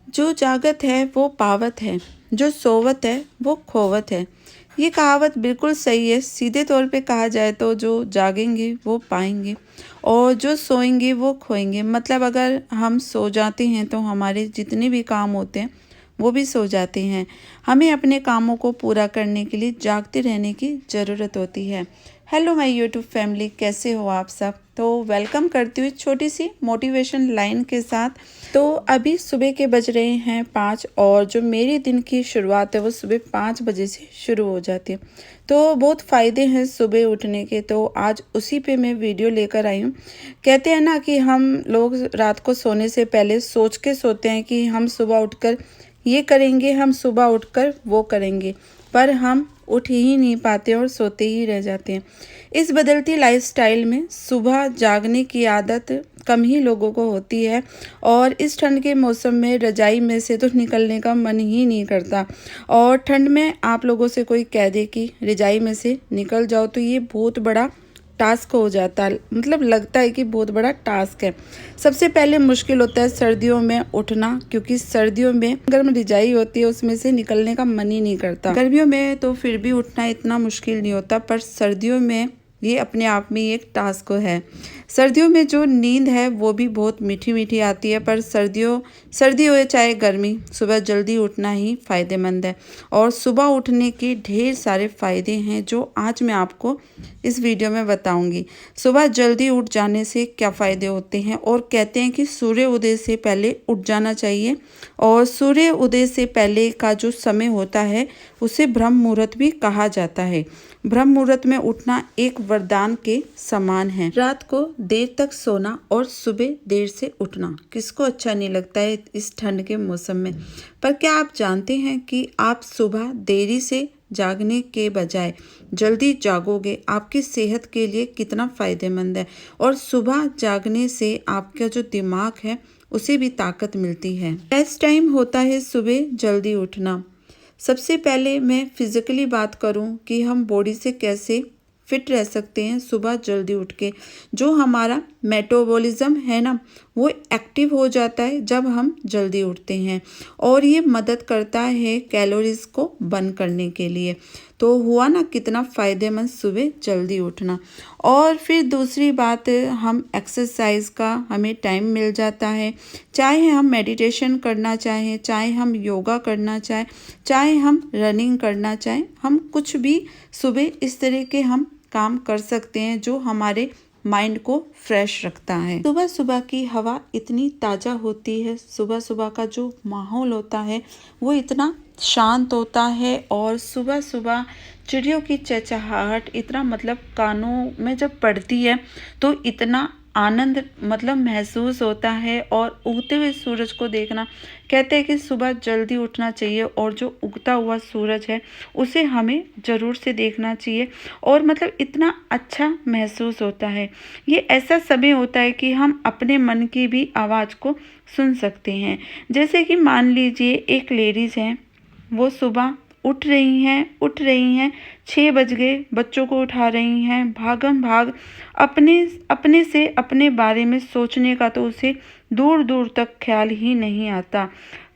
जो जागत है वो पावत है, जो सोवत है वो खोवत है। ये कहावत बिल्कुल सही है। सीधे तौर पे कहा जाए तो जो जागेंगे वो पाएंगे और जो सोएंगे वो खोएंगे। मतलब अगर हम सो जाते हैं तो हमारे जितने भी काम होते हैं वो भी सो जाते हैं। हमें अपने कामों को पूरा करने के लिए जागते रहने की ज़रूरत होती है। हेलो माय यूट्यूब फैमिली, कैसे हो आप सब। तो वेलकम करती हुई छोटी सी मोटिवेशन लाइन के साथ। तो अभी सुबह के बज रहे हैं 5 और जो मेरे दिन की शुरुआत है वो सुबह 5 बजे से शुरू हो जाती है। तो बहुत फ़ायदे हैं सुबह उठने के, तो आज उसी पे मैं वीडियो लेकर आई हूँ। कहते हैं ना कि हम लोग रात को सोने से पहले सोच के सोते हैं कि हम सुबह उठकर ये करेंगे, हम सुबह उठकर वो करेंगे, पर हम उठ ही नहीं पाते और सोते ही रह जाते हैं। इस बदलती लाइफस्टाइल में सुबह जागने की आदत कम ही लोगों को होती है और इस ठंड के मौसम में रजाई में से तो निकलने का मन ही नहीं करता। और ठंड में आप लोगों से कोई कह दे कि रजाई में से निकल जाओ तो ये बहुत बड़ा टास्क हो जाता है। मतलब लगता है कि बहुत बड़ा टास्क है। सबसे पहले मुश्किल होता है सर्दियों में उठना, क्योंकि सर्दियों में गर्म रजाई होती है उसमें से निकलने का मन ही नहीं करता। गर्मियों में तो फिर भी उठना इतना मुश्किल नहीं होता, पर सर्दियों में ये अपने आप में एक टास्क है। सर्दियों में जो नींद है वो भी बहुत मीठी मीठी आती है, पर सर्दी हो चाहे गर्मी, सुबह जल्दी उठना ही फ़ायदेमंद है। और सुबह उठने के ढेर सारे फ़ायदे हैं जो आज मैं आपको इस वीडियो में बताऊंगी। सुबह जल्दी उठ जाने से क्या फ़ायदे होते हैं, और कहते हैं कि सूर्य उदय से पहले उठ जाना चाहिए। और सूर्य उदय से पहले का जो समय होता है उसे ब्रह्म मुहूर्त भी कहा जाता है। ब्रह्म मुहूर्त में उठना एक वरदान के समान है। रात को देर तक सोना और सुबह देर से उठना किसको अच्छा नहीं लगता है इस ठंड के मौसम में। पर क्या आप जानते हैं कि आप सुबह देरी से जागने के बजाय जल्दी जागोगे आपकी सेहत के लिए कितना फ़ायदेमंद है। और सुबह जागने से आपका जो दिमाग है उसे भी ताकत मिलती है। बेस्ट टाइम होता है सुबह जल्दी उठना। सबसे पहले मैं फिज़िकली बात करूं कि हम बॉडी से कैसे फिट रह सकते हैं सुबह जल्दी उठ के। जो हमारा मेटाबॉलिज्म है ना, वो एक्टिव हो जाता है जब हम जल्दी उठते हैं, और ये मदद करता है कैलोरीज को बर्न करने के लिए। तो हुआ ना कितना फ़ायदेमंद सुबह जल्दी उठना। और फिर दूसरी बात, हम एक्सरसाइज का हमें टाइम मिल जाता है। चाहे हम मेडिटेशन करना चाहें, चाहे हम योगा करना चाहें, चाहे हम रनिंग करना चाहें, हम कुछ भी सुबह इस तरह के हम काम कर सकते हैं जो हमारे माइंड को फ्रेश रखता है। सुबह सुबह की हवा इतनी ताज़ा होती है, सुबह सुबह का जो माहौल होता है वो इतना शांत होता है। और सुबह सुबह चिड़ियों की चहचहाहट इतना मतलब कानों में जब पड़ती है तो इतना आनंद मतलब महसूस होता है। और उगते हुए सूरज को देखना, कहते हैं कि सुबह जल्दी उठना चाहिए और जो उगता हुआ सूरज है उसे हमें ज़रूर से देखना चाहिए। और मतलब इतना अच्छा महसूस होता है। ये ऐसा समय होता है कि हम अपने मन की भी आवाज़ को सुन सकते हैं। जैसे कि मान लीजिए एक लेडीज़ हैं, वो सुबह उठ रही हैं 6 बज गए, बच्चों को उठा रही हैं, भागम भाग अपने से अपने बारे में सोचने का तो उसे दूर दूर तक ख्याल ही नहीं आता।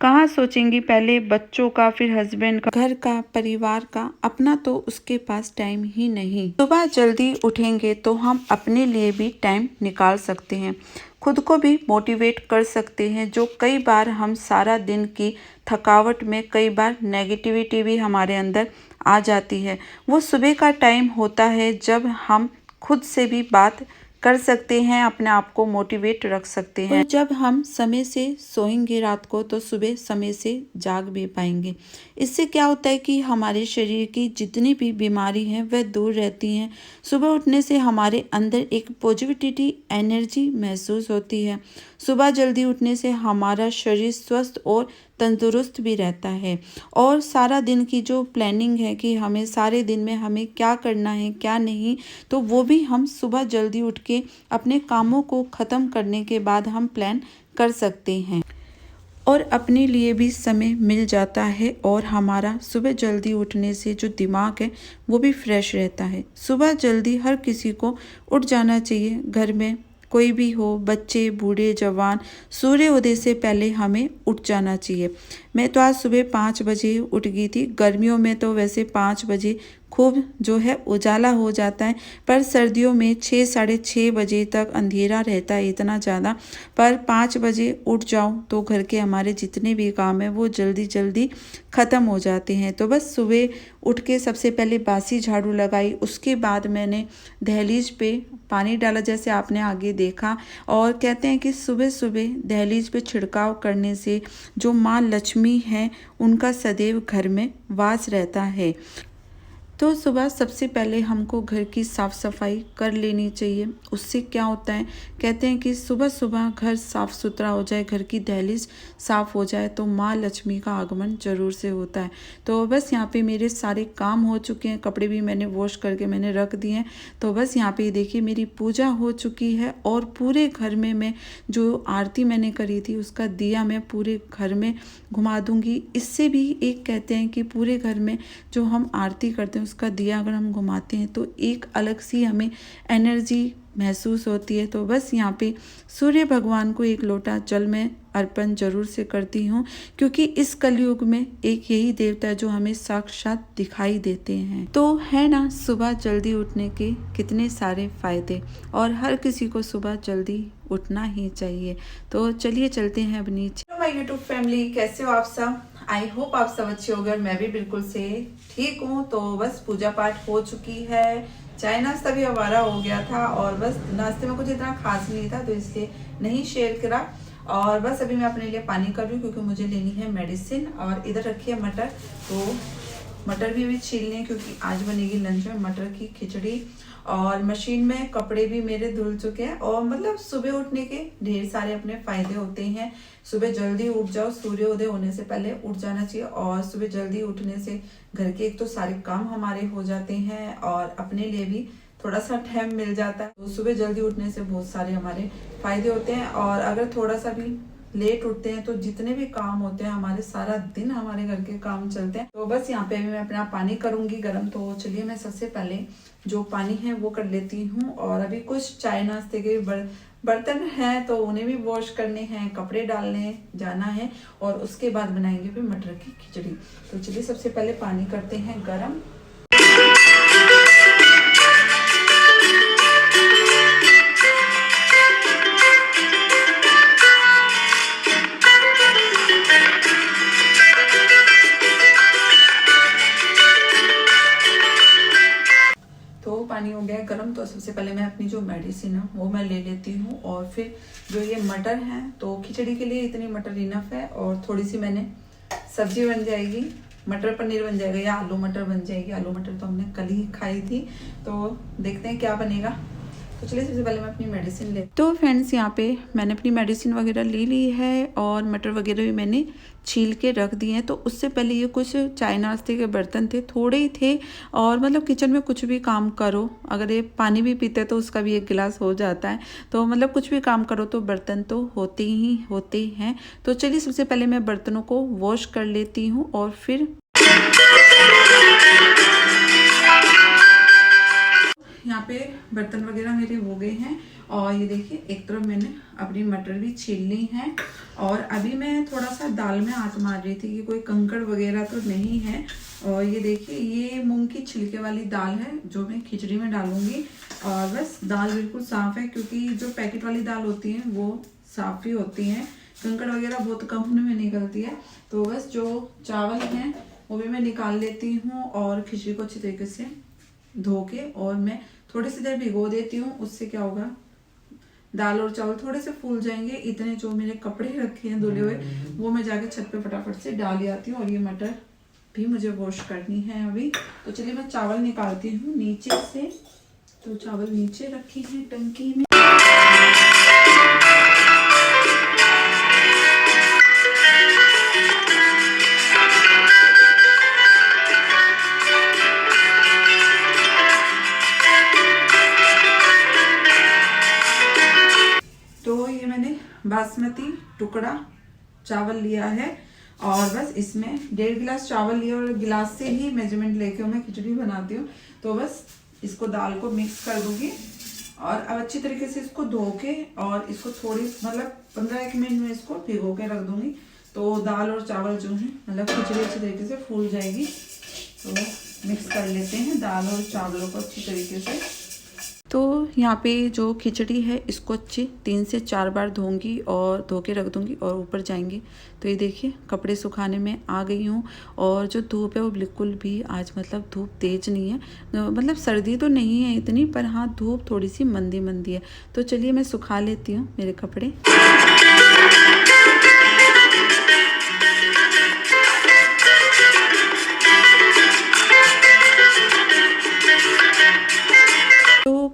कहाँ सोचेंगी, पहले बच्चों का, फिर हस्बैंड का, घर का, परिवार का, अपना तो उसके पास टाइम ही नहीं। सुबह जल्दी उठेंगे तो हम अपने लिए भी टाइम निकाल सकते हैं, खुद को भी मोटिवेट कर सकते हैं। जो कई बार हम सारा दिन की थकावट में कई बार नेगेटिविटी भी हमारे अंदर आ जाती है, वो सुबह का टाइम होता है जब हम खुद से भी बात कर सकते हैं, अपने आप को मोटिवेट रख सकते हैं। और जब हम समय से सोएंगे रात को तो सुबह समय से जाग भी पाएंगे। इससे क्या होता है कि हमारे शरीर की जितनी भी बीमारी हैं वह दूर रहती हैं। सुबह उठने से हमारे अंदर एक पॉजिटिविटी एनर्जी महसूस होती है। सुबह जल्दी उठने से हमारा शरीर स्वस्थ और तंदुरुस्त भी रहता है। और सारा दिन की जो प्लानिंग है कि हमें सारे दिन में हमें क्या करना है क्या नहीं, तो वो भी हम सुबह जल्दी उठ के अपने कामों को ख़त्म करने के बाद हम प्लान कर सकते हैं। और अपने लिए भी समय मिल जाता है और हमारा सुबह जल्दी उठने से जो दिमाग है वो भी फ्रेश रहता है। सुबह जल्दी हर किसी को उठ जाना चाहिए। घर में कोई भी हो, बच्चे, बूढ़े, जवान, सूर्य उदय से पहले हमें उठ जाना चाहिए। मैं तो आज सुबह 5 बजे उठ गई थी। गर्मियों में तो वैसे 5 बजे खूब जो है उजाला हो जाता है, पर सर्दियों में 6 साढ़े 6 बजे तक अंधेरा रहता है इतना ज़्यादा। पर 5 बजे उठ जाओ तो घर के हमारे जितने भी काम हैं वो जल्दी जल्दी ख़त्म हो जाते हैं। तो बस सुबह उठ के सबसे पहले बासी झाड़ू लगाई, उसके बाद मैंने दहलीज पे पानी डाला जैसे आपने आगे देखा। और कहते हैं कि सुबह सुबह दहलीज पे छिड़काव करने से जो माँ लक्ष्मी है उनका सदैव घर में वास रहता है। तो सुबह सबसे पहले हमको घर की साफ़ सफाई कर लेनी चाहिए। उससे क्या होता है, कहते हैं कि सुबह सुबह घर साफ़ सुथरा हो जाए, घर की दहलीज साफ़ हो जाए तो माँ लक्ष्मी का आगमन ज़रूर से होता है। तो बस यहाँ पे मेरे सारे काम हो चुके हैं, कपड़े भी मैंने वॉश करके मैंने रख दिए हैं। तो बस यहाँ पे देखिए मेरी पूजा हो चुकी है और पूरे घर में मैं जो आरती मैंने करी थी उसका दिया मैं पूरे घर में घुमा दूँगी। इससे भी एक कहते हैं कि पूरे घर में जो हम आरती करते हैं उसका दिया अगर हम घुमाते हैं तो एक अलग सी हमें एनर्जी महसूस होती है। तो बस यहाँ पे सूर्य भगवान को एक लोटा जल में अर्पण जरूर से करती हूँ, क्योंकि इस कलयुग में एक यही देवता है जो हमें साक्षात दिखाई देते हैं। तो है ना, सुबह जल्दी उठने के कितने सारे फायदे, और हर किसी को सुबह जल्दी उठना ही चाहिए। तो चलिए चलते हैं अब नीचे। हेलो माय यूट्यूब फैमिली, कैसे हो आप सब? आई होप आप सब अच्छे होंगे। मैं भी बिल्कुल से ठीक हूँ। तो बस पूजा पाठ हो चुकी है, चाय नाश्ता भी हमारा हो गया था, और बस नाश्ते में कुछ इतना खास नहीं था तो इसलिए नहीं शेयर करा। और बस अभी मैं अपने लिए पानी कर रही हूँ क्योंकि मुझे लेनी है मेडिसिन। और इधर रखी है मटर, तो मटर भी अभी छीलने क्योंकि आज बनेगी लंच में मटर की खिचड़ी। और मशीन में कपड़े भी मेरे धुल चुके हैं। और मतलब सुबह उठने के ढेर सारे अपने फायदे होते हैं। सुबह जल्दी उठ जाओ, सूर्योदय होने से पहले उठ जाना चाहिए। और सुबह जल्दी उठने से घर के एक तो सारे काम हमारे हो जाते हैं और अपने लिए भी थोड़ा सा टाइम मिल जाता है। तो सुबह जल्दी उठने से बहुत सारे हमारे फायदे होते हैं। और अगर थोड़ा सा भी लेट उठते हैं तो जितने भी काम होते हैं हमारे, सारा दिन हमारे घर के काम चलते हैं। तो बस यहाँ पे भी मैं अपना पानी करूंगी गर्म। तो चलिए मैं सबसे पहले जो पानी है वो कर लेती हूँ। और अभी कुछ चाय नाश्ते के बर्तन हैं तो उन्हें भी वॉश करने हैं, कपड़े डालने जाना है, और उसके बाद बनाएंगे फिर मटर की खिचड़ी। तो चलिए सबसे पहले पानी करते हैं गर्म। पानी हो गया है गर्म। तो सबसे पहले मैं अपनी जो मेडिसिन है वो मैं ले लेती हूँ। और फिर जो ये मटर है, तो खिचड़ी के लिए इतनी मटर इनफ है। और थोड़ी सी मैंने सब्जी बन जाएगी, मटर पनीर बन जाएगा या आलू मटर बन जाएगी। आलू मटर तो हमने कल ही खाई थी, तो देखते हैं क्या बनेगा। तो चलिए सबसे पहले मैं अपनी मेडिसिन ले। तो फ्रेंड्स यहाँ पे मैंने अपनी मेडिसिन वगैरह ले ली है और मटर वगैरह भी मैंने छील के रख दिए हैं। तो उससे पहले ये कुछ चाय नाश्ते के बर्तन थे, थोड़े ही थे। और मतलब किचन में कुछ भी काम करो, अगर ये पानी भी पीते तो उसका भी एक गिलास हो जाता है। तो मतलब कुछ भी काम करो तो बर्तन तो होते ही होते हैं। तो चलिए सबसे पहले मैं बर्तनों को वॉश कर लेती हूँ और फिर यहाँ पे बर्तन वगैरह मेरे हो गए हैं। और ये देखिए एक तरफ मैंने अपनी मटर भी छील ली है। और अभी मैं थोड़ा सा दाल में हाथ मार रही थी कि कोई कंकड़ वगैरह तो नहीं है। और ये देखिए ये मूंग की छिलके वाली दाल है जो मैं खिचड़ी में डालूंगी। और बस दाल बिल्कुल साफ़ है, क्योंकि जो पैकेट वाली दाल होती है वो साफ़ ही होती हैं, कंकड़ वगैरह बहुत कम उनमें निकलती है। तो बस जो चावल हैं वो भी मैं निकाल लेती हूँ और खिचड़ी को अच्छी तरीके से धो के और मैं थोड़ी सी देर भिगो देती हूँ। उससे क्या होगा, दाल और चावल थोड़े से फूल जाएंगे। इतने जो मेरे कपड़े रखे हैं धुले हुए वो मैं जाके छत पे फटाफट से डाल आती हूँ। और ये मटर भी मुझे वॉश करनी है अभी। तो चलिए मैं चावल निकालती हूँ नीचे से। तो चावल नीचे रखी है टंकी में। बासमती टुकड़ा चावल लिया है और बस इसमें 1.5 गिलास चावल लिया और गिलास से ही मेजरमेंट लेके मैं खिचड़ी बनाती हूँ। तो बस इसको दाल को मिक्स कर दूंगी और अब अच्छी तरीके से इसको धो के और इसको थोड़ी मतलब 15-1 मिनट में इसको भिगो के रख दूंगी। तो दाल और चावल जो है मतलब खिचड़ी अच्छी तरीके से फूल जाएगी। तो मिक्स कर लेते हैं दाल और चावलों को अच्छी तरीके से। तो यहाँ पे जो खिचड़ी है इसको अच्छी 3 से 4 बार धोऊंगी और धो के रख दूंगी और ऊपर जाएंगी। तो ये देखिए कपड़े सुखाने में आ गई हूँ और जो धूप है वो बिल्कुल भी आज मतलब धूप तेज नहीं है, मतलब सर्दी तो नहीं है इतनी, पर हाँ धूप थोड़ी सी मंदी मंदी है। तो चलिए मैं सुखा लेती हूँ मेरे कपड़े।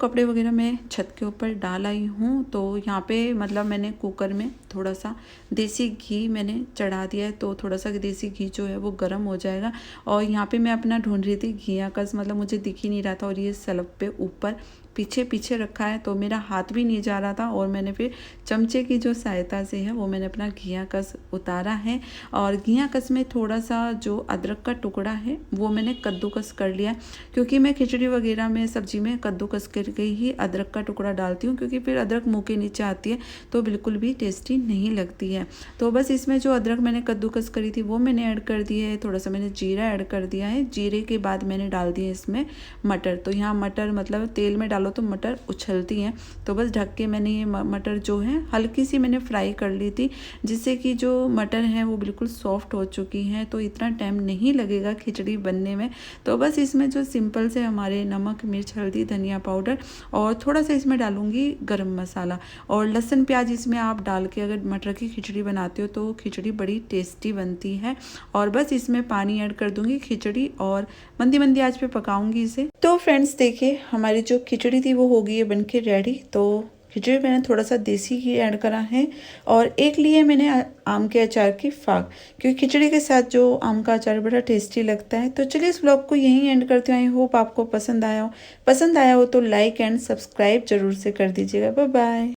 कपड़े वगैरह मैं छत के ऊपर डाल आई हूँ। तो यहाँ पे मतलब मैंने कुकर में थोड़ा सा देसी घी मैंने चढ़ा दिया है। तो थोड़ा सा देसी घी जो है वो गर्म हो जाएगा। और यहाँ पे मैं अपना ढूंढ रही थी घिया कस, मतलब मुझे दिख ही नहीं रहा था और ये स्लब पे ऊपर पीछे पीछे रखा है तो मेरा हाथ भी नहीं जा रहा था। और मैंने फिर चमचे की जो सहायता से है वो मैंने अपना घिया कस उतारा है। और घिया कस में थोड़ा सा जो अदरक का टुकड़ा है वो मैंने कद्दूकस कर लिया, क्योंकि मैं खिचड़ी वगैरह में सब्जी में कद्दूकस करके ही अदरक का टुकड़ा डालती हूँ, क्योंकि फिर अदरक मुँह के नीचे आती है तो बिल्कुल भी टेस्टी नहीं लगती है। तो बस इसमें जो अदरक मैंने कद्दूकस करी थी वो मैंने ऐड कर दी है। थोड़ा सा मैंने जीरा ऐड कर दिया है। जीरे के बाद मैंने डाल दिए इसमें मटर। तो यहाँ मटर मतलब तेल में डालो तो मटर उछलती हैं। तो बस ढक के मैंने ये मटर जो है हल्की सी मैंने फ्राई कर ली थी, जिससे कि जो मटर है वो बिल्कुल सॉफ्ट हो चुकी हैं। तो इतना टाइम नहीं लगेगा खिचड़ी बनने में। तो बस इसमें जो सिंपल से हमारे नमक, मिर्च, हल्दी, धनिया पाउडर और थोड़ा सा इसमें डालूंगी गरम मसाला और लहसुन प्याज इसमें आप डाल के अगर मटर की खिचड़ी बनाते हो तो खिचड़ी बड़ी टेस्टी बनती है। और बस इसमें पानी ऐड कर दूंगी खिचड़ी और मंदी मंदी आंच पे पकाऊंगी इसे। तो फ्रेंड्स देखिए हमारी जो खिचड़ी थी वो हो गई है बनके रेडी। तो खिचड़ी में मैंने थोड़ा सा देसी घी ऐड करा है और एक लिए मैंने आम के अचार की फाक, क्योंकि खिचड़ी के साथ जो आम का अचार बड़ा टेस्टी लगता है। तो चलिए इस ब्लॉग को यहीं एंड करती हूँ। आई होप आपको पसंद आया हो तो लाइक एंड सब्सक्राइब जरूर से कर दीजिएगा। Bye bye.